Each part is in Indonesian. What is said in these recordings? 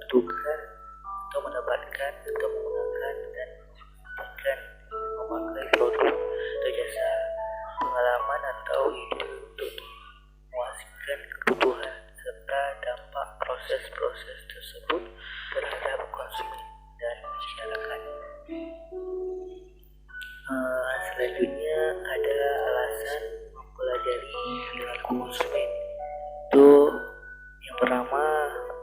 menentukan atau mendapatkan atau menggunakan dan memakai produk atau jasa, pengalaman atau ide untuk memuaskan kebutuhan serta dampak proses-proses tersebut terhadap konsumen dan masyarakat. Selanjutnya ada alasan mempelajari perilaku konsumen. Itu yang pertama,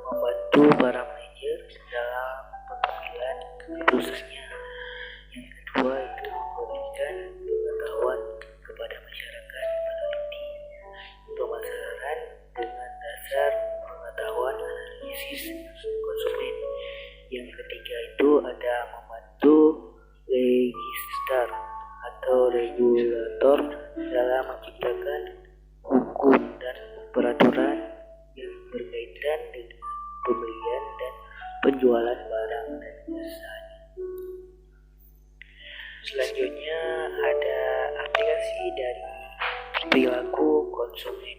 membantu para manajer dalam pengambilan keputusannya. Yang kedua itu memberikan pengetahuan kepada masyarakat peneliti pemasaran dengan dasar pengetahuan analisis konsumen. Yang ketiga itu ada membantu legislator atau regulator dalam menciptakan hukum dan peraturan yang berkaitan dengan pembelian dan penjualan barang dan jasa. Selanjutnya ada aplikasi dari perilaku konsumen.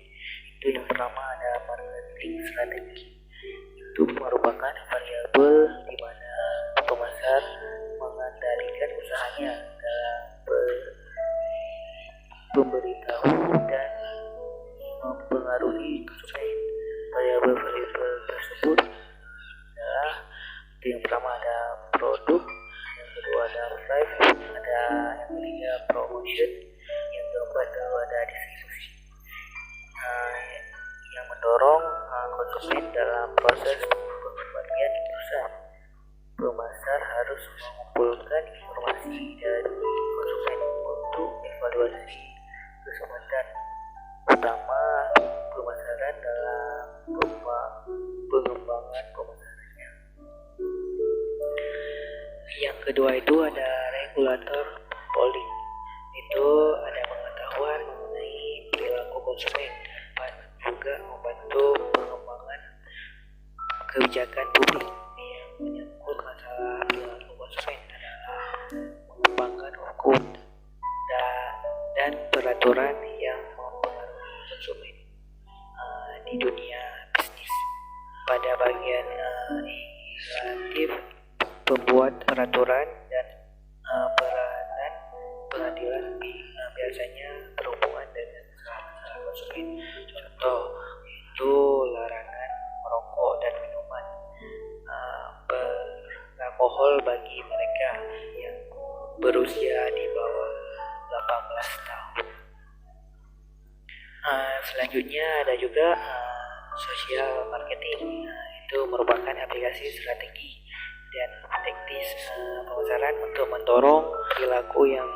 Itu yang pertama ada marketing strategi. Itu merupakan variabel di mana pemasar mengendalikan usahanya dalam memberitahu dan mempengaruhi konsumen. Variabel-variabel tersebut adalah yang pertama ada produk, yang kedua ada price, ada yang ketiga promotion, yang keempat itu ada distribusi. Yang mendorong konsumen dalam proses pengambilan keputusan. Pemasar harus mengumpulkan informasi dari konsumen untuk evaluasi kesempatan utama pemasaran dalam pengembangan pemasarannya. Yang kedua itu ada regulator polling. Itu ada pengetahuan mengenai perilaku konsumen, juga membantu pengembangan kebijakan publik yang menyangkut masalah perilaku konsumen adalah mengembangkan hukum dan peraturan yang mempengaruhi konsumen di dunia bisnis. Pada bagian legislatif, pembuat peraturan dan peranan pengadilan biasanya berhubungan dengan masalah konsumen. Contoh itu larangan merokok dan minuman beralkohol bagi mereka yang berusia di bawah 18 tahun. Selanjutnya ada juga social marketing. Itu merupakan aplikasi strategi dan taktis pemasaran untuk mendorong perilaku yang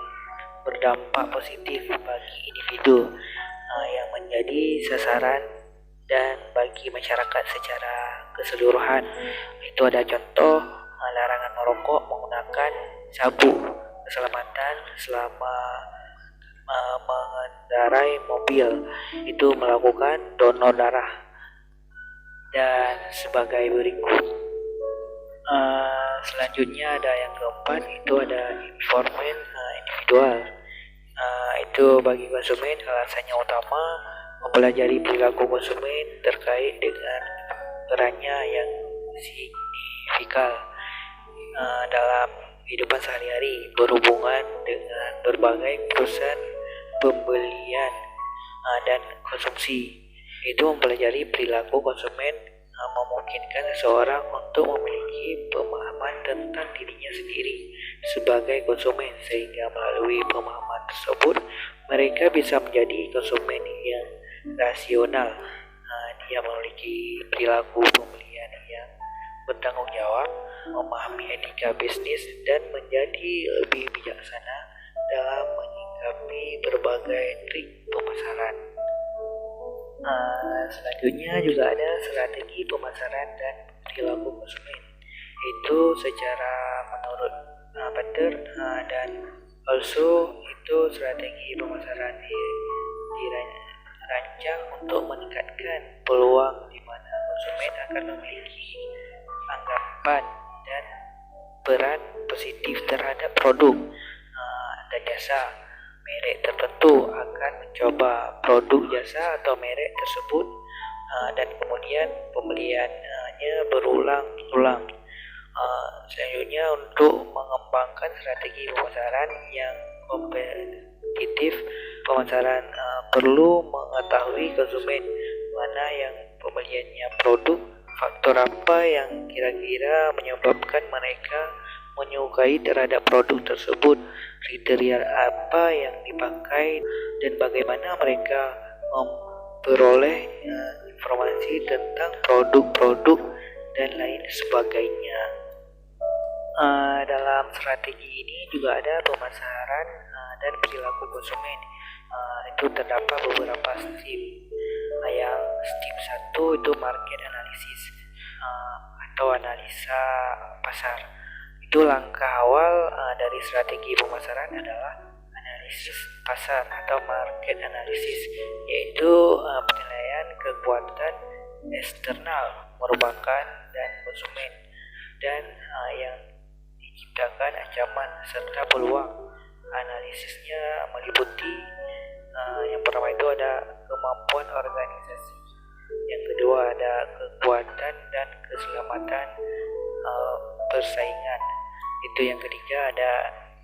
berdampak positif bagi individu yang menjadi sasaran dan bagi masyarakat secara keseluruhan. Itu ada contoh larangan merokok menggunakan sabuk keselamatan selama mengendarai mobil, itu melakukan donor darah, dan sebagai berikut. Selanjutnya ada yang keempat, itu ada informan individual. Itu bagi konsumen alasannya utama mempelajari perilaku konsumen terkait dengan perannya yang signifikan dalam kehidupan sehari-hari berhubungan dengan berbagai keputusan pembelian dan konsumsi. Itu mempelajari perilaku konsumen memungkinkan seseorang untuk memiliki pemahaman tentang dirinya sendiri sebagai konsumen, sehingga melalui pemahaman tersebut mereka bisa menjadi konsumen yang rasional. Dia memiliki perilaku pembelian yang bertanggung jawab, memahami etika bisnis, dan menjadi lebih bijaksana dalam menyikapi berbagai trik pemasaran. Selanjutnya juga ada strategi pemasaran dan perilaku konsumen. Itu secara menurut Peter dan also itu strategi pemasaran dirancang untuk meningkatkan peluang di mana konsumen akan memiliki anggapan dan peran positif terhadap produk dan jasa merek tertentu, akan mencoba produk jasa atau merek tersebut, dan kemudian pembelian penggunaannya berulang-ulang. Selanjutnya, untuk mengembangkan strategi pemasaran yang kompetitif, pemasaran perlu mengetahui konsumen, mana yang pembeliannya produk, faktor apa yang kira-kira menyebabkan mereka menyukai terhadap produk tersebut, kriteria apa yang dipakai, dan bagaimana mereka memperoleh informasi tentang produk-produk dan lain sebagainya. Dalam strategi ini juga ada pemasaran dan perilaku konsumen. Itu terdapat beberapa step. Yang step 1 itu market analysis atau analisa pasar. Itu langkah awal dari strategi pemasaran adalah analisis pasar atau market analysis, yaitu penilaian kekuatan eksternal merupakan dan konsumen dan yang diciptakan ancaman serta peluang. Analisisnya meliputi yang pertama itu ada kemampuan organisasi, yang kedua ada kekuatan dan keselamatan persaingan, itu yang ketiga ada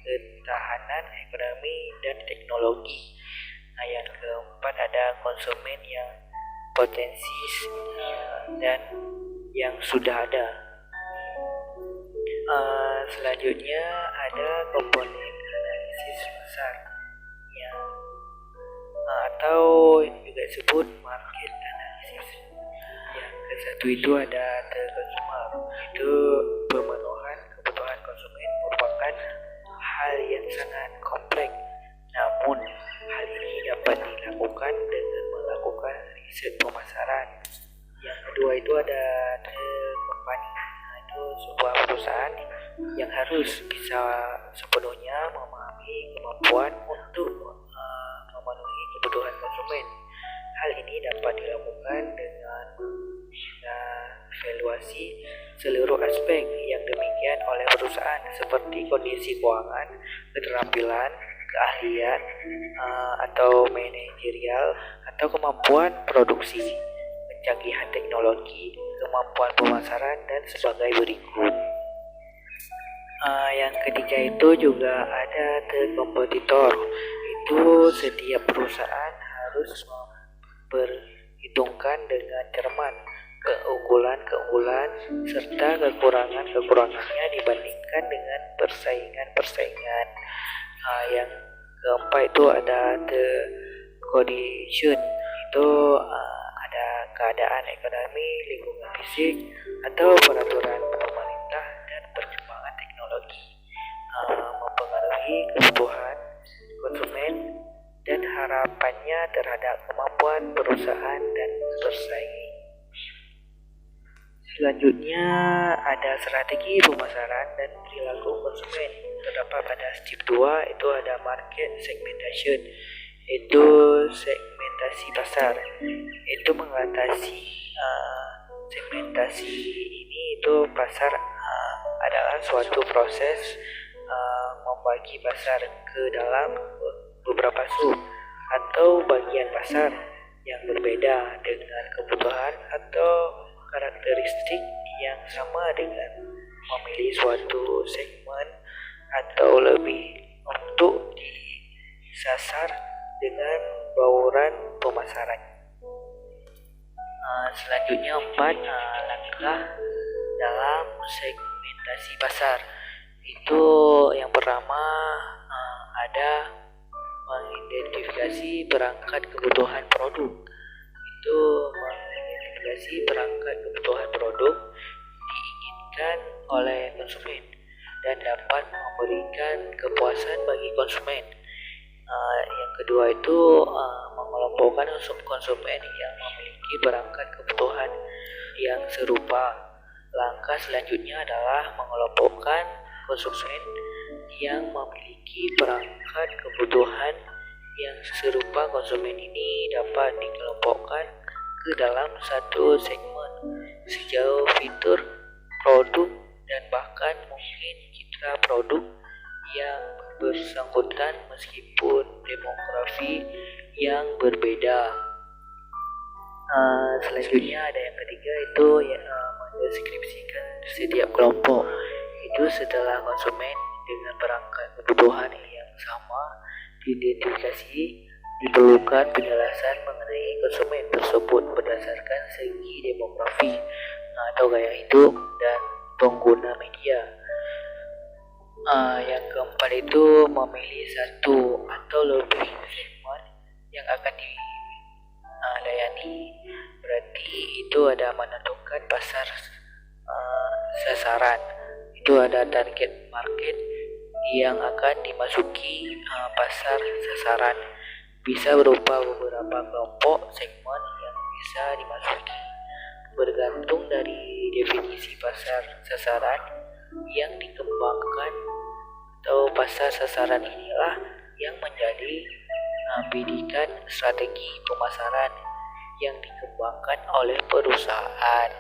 ketahanan ekonomi dan teknologi. Yang keempat ada konsumen yang potensi dan yang sudah ada. Selanjutnya ada komponen analisis pasar yang atau juga disebut market analysis. Yang ke-1 itu ada the consumer, itu pemenuhan kebutuhan konsumen merupakan hal yang sangat kompleks, namun hal ini dapat dilakukan dengan melakukan riset pemasaran. Yang kedua itu ada the company, itu sebuah perusahaan yang harus bisa sepenuhnya memahami kemampuan untuk memenuhi kebutuhan konsumen. Hal ini dapat dilakukan dengan evaluasi seluruh aspek yang demikian oleh perusahaan seperti kondisi keuangan, keterampilan, keahlian atau manajerial atau kemampuan produksi, kecanggihan teknologi, kemampuan pemasaran dan sebagai berikut. Yang ketiga itu juga ada the kompetitor. Itu setiap perusahaan harus memperhitungkan dengan cermat keunggulan-keunggulan serta kekurangan-kekurangannya dibandingkan dengan persaingan-persaingan. Yang keempat itu ada the condition, itu ada keadaan ekonomi, lingkungan fisik atau peraturan pemerintah dan perkembangan teknologi mempengaruhi kebutuhan konsumen dan harapannya terhadap kemampuan perusahaan dan bersaing. Selanjutnya ada strategi pemasaran dan perilaku konsumen. Terdapat pada step 2 itu ada market segmentation, itu segmentasi pasar. Itu mengatasi segmentasi ini, itu pasar adalah suatu proses membagi pasar ke dalam beberapa sub atau bagian pasar yang berbeda dengan kebutuhan atau karakteristik yang sama dengan memilih suatu segmen atau lebih untuk disasar dengan bauran pemasaran. Selanjutnya 4 langkah dalam segmentasi pasar. Itu yang pertama ada mengidentifikasi perangkat kebutuhan produk. Itu mengidentifikasi perangkat kebutuhan produk diinginkan oleh konsumen dan dapat memberikan kepuasan bagi konsumen. Yang kedua itu mengelompokkan konsumen yang memiliki perangkat kebutuhan yang serupa. Langkah selanjutnya adalah mengelompokkan konsumen yang memiliki perangkat kebutuhan yang serupa. Konsumen ini dapat dikelompokkan ke dalam satu segmen sejauh fitur, produk, dan bahkan mungkin citra produk yang bersangkutan meskipun demografi yang berbeda. Selanjutnya ada yang ketiga itu mendeskripsikan setiap kelompok. Itu setelah konsumen dengan perangkat kebutuhan yang sama diidentifikasi, diperlukan penjelasan mengenai konsumen tersebut berdasarkan segi demografi atau gaya hidup dan pengguna media. Yang keempat itu memilih satu atau lebih segmen yang akan dilayani. Berarti itu ada menentukan pasar sasaran. Itu ada target market yang akan dimasuki pasar sasaran. Bisa berupa beberapa kelompok segmen yang bisa dimasuki. Bergantung dari definisi pasar sasaran yang dikembangkan atau pasar sasaran inilah yang menjadi bidikan strategi pemasaran yang dikembangkan oleh perusahaan.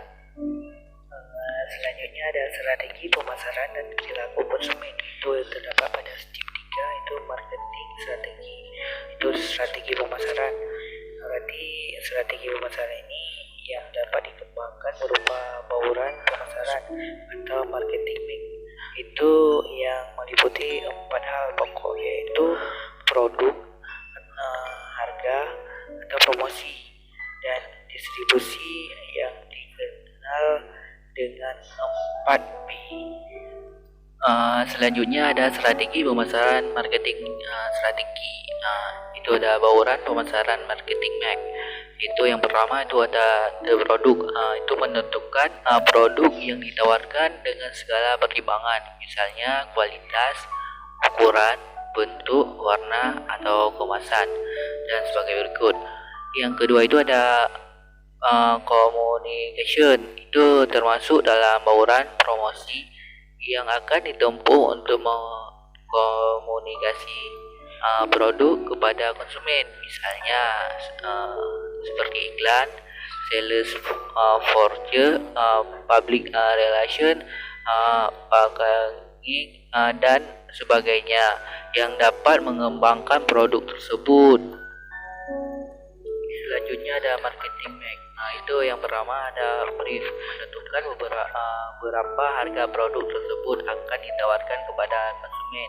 Selanjutnya ada strategi pemasaran dan perilaku konsumen. Itu terdapat pada step 3, itu marketing strategi. Itu strategi pemasaran. Berarti strategi pemasaran ini yang dapat dikembangkan berupa bauran pemasaran atau marketing mix. Itu yang meliputi 4 hal pokok, yaitu produk, harga atau promosi, dan distribusi yang dikenal dengan 4P. Selanjutnya ada strategi pemasaran marketing strategi. Itu ada bauran pemasaran marketing map. Itu yang pertama itu ada produk. Itu menentukan produk yang ditawarkan dengan segala pertimbangan, misalnya kualitas, ukuran, bentuk, warna, atau kemasan, dan sebagai berikut. Yang kedua itu ada communication. Itu termasuk dalam bauran promosi yang akan ditempuh untuk mengkomunikasi produk kepada konsumen, misalnya seperti iklan, sales force, public relation, packaging, dan sebagainya yang dapat mengembangkan produk tersebut. Selanjutnya ada marketing mix. Itu yang pertama ada brief, menentukan berapa harga produk tersebut akan ditawarkan kepada konsumen.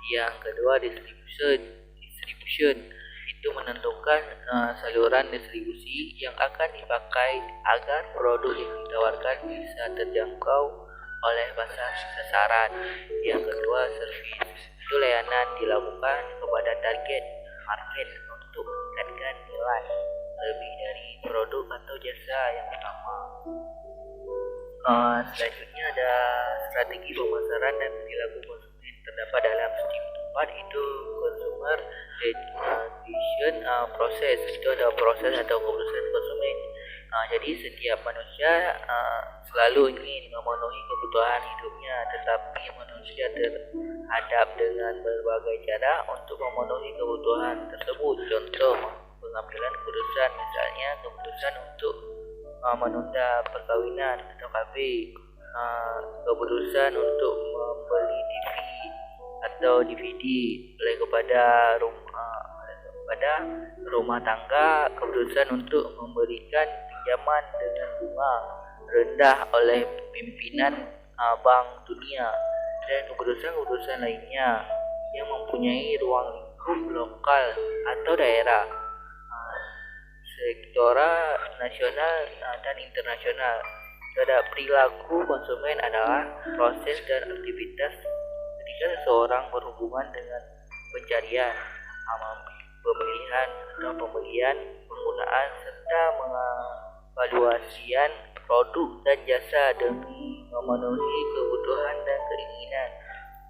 Yang kedua distribution. Itu menentukan saluran distribusi yang akan dipakai agar produk yang ditawarkan bisa terjangkau oleh pasar sasaran. Yang kedua service. Itu layanan dilakukan kepada target market untuk meningkatkan nilai lebih dari produk atau jasa yang utama. Selanjutnya ada strategi pemasaran dan perilaku konsumen. Terdapat dalam step 4 itu consumer decision process. Itu ada proses atau keputusan konsumen. Jadi setiap manusia selalu ingin memenuhi kebutuhan hidupnya, tetapi manusia terhadap dengan berbagai cara untuk memenuhi kebutuhan tersebut. Contoh, pengambilan keputusan, misalnya keputusan untuk menunda perkawinan atau kawin, keputusan untuk membeli TV atau DVD oleh kepada rumah tangga, keputusan untuk memberikan pinjaman dengan bunga rendah oleh pimpinan Bank Dunia, dan keputusan-keputusan lainnya yang mempunyai ruang lingkup lokal atau daerah, sektoral, nasional, dan internasional. Terhadap perilaku konsumen adalah proses dan aktivitas ketika seseorang berhubungan dengan pencarian, pemilihan atau pembelian, penggunaan, serta mengevaluasian produk dan jasa demi memenuhi kebutuhan dan keinginan,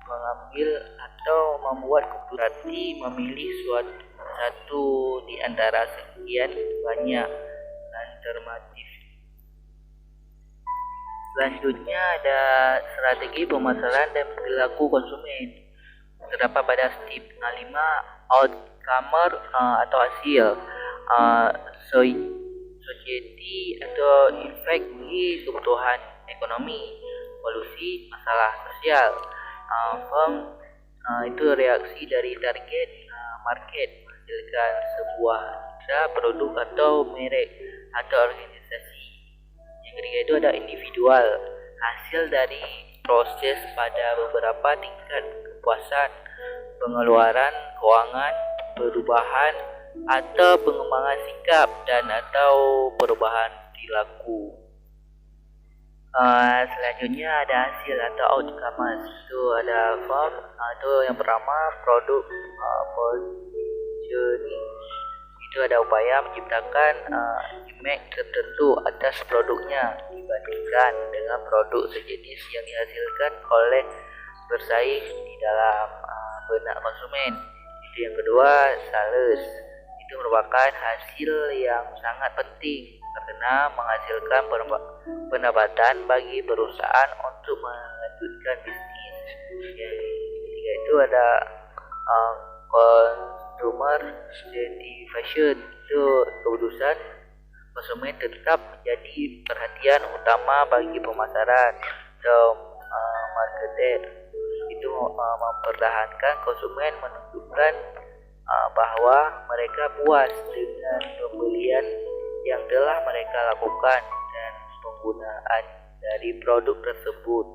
mengambil atau membuat keputusan, memilih satu di antara sekian banyak alternatif. Selanjutnya ada strategi pemasaran dan perilaku konsumen. Terdapat pada step 5 outcomer atau hasil, society atau efek bagi kebutuhan ekonomi, polusi, masalah sosial, firm, itu reaksi dari target market, menghasilkan sebuah produk atau merek atau organisasi. Yang ketiga yaitu ada individual, hasil dari proses pada beberapa tingkat kepuasan, pengeluaran keuangan, perubahan atau pengembangan sikap dan atau perubahan perilaku. Selanjutnya ada hasil atau outcomes. Itu ada form, itu yang pertama produk positioning. Itu ada upaya menciptakan image tertentu atas produknya dibandingkan dengan produk sejenis yang dihasilkan oleh bersaing di dalam benak konsumen. Itu yang kedua, sales. Itu merupakan hasil yang sangat penting karena menghasilkan pendapatan bagi perusahaan untuk melanjutkan bisnis. Yang ketiga itu ada consumer satisfaction. Itu keputusan konsumen tetap menjadi perhatian utama bagi pemasaran atau marketer. Itu mempertahankan konsumen menunjukkan bahwa mereka puas dengan pembelian yang telah mereka lakukan dan penggunaan dari produk tersebut.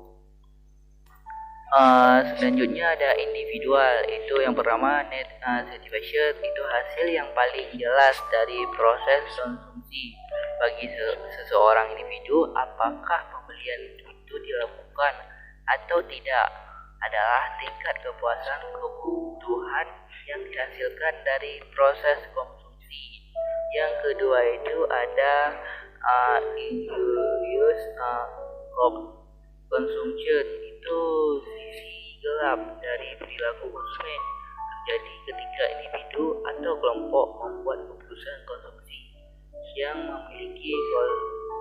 Selanjutnya ada individual. Itu yang pertama, net satisfaction. Itu hasil yang paling jelas dari proses konsumsi bagi seseorang individu. Apakah pembelian itu dilakukan atau tidak adalah tingkat kepuasan kebutuhan yang dihasilkan dari proses konsumsi. Yang kedua itu ada injurious consumption. Itu sisi gelap dari perilaku konsumen terjadi ketika individu atau kelompok membuat keputusan konsumsi yang memiliki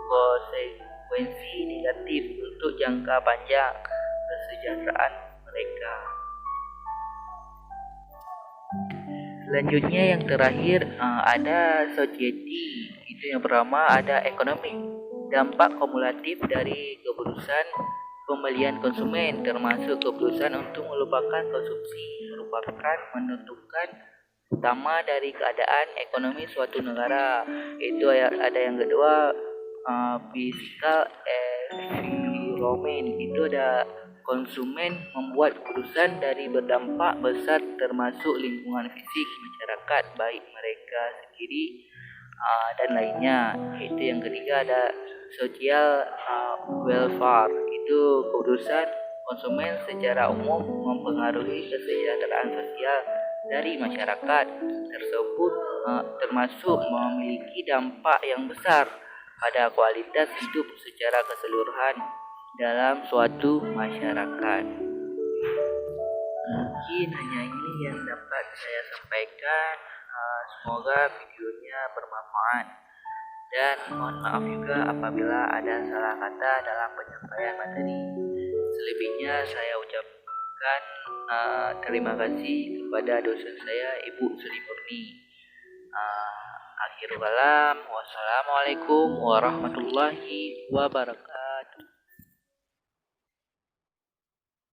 konsekuensi negatif untuk jangka panjang kesejahteraan mereka. Selanjutnya yang terakhir ada society. Itu yang pertama ada economic. Dampak kumulatif dari keputusan pembelian konsumen termasuk keputusan untuk melupakan konsumsi merupakan menentukan utama dari keadaan ekonomi suatu negara. Itu ada yang kedua fiscal environment. Itu ada konsumen membuat keputusan dari berdampak besar termasuk lingkungan fisik masyarakat baik mereka sendiri dan lainnya. Itu yang ketiga ada social welfare. Itu keputusan konsumen secara umum mempengaruhi kesejahteraan sosial dari masyarakat tersebut termasuk memiliki dampak yang besar pada kualitas hidup secara keseluruhan dalam suatu masyarakat. Mungkin hanya ini yang dapat saya sampaikan. Semoga videonya bermanfaat dan mohon maaf juga apabila ada salah kata dalam penyampaian materi. Selebihnya saya ucapkan terima kasih kepada dosen saya Ibu Sri Murni. Akhirul kalam, wassalamualaikum warahmatullahi wabarakatuh.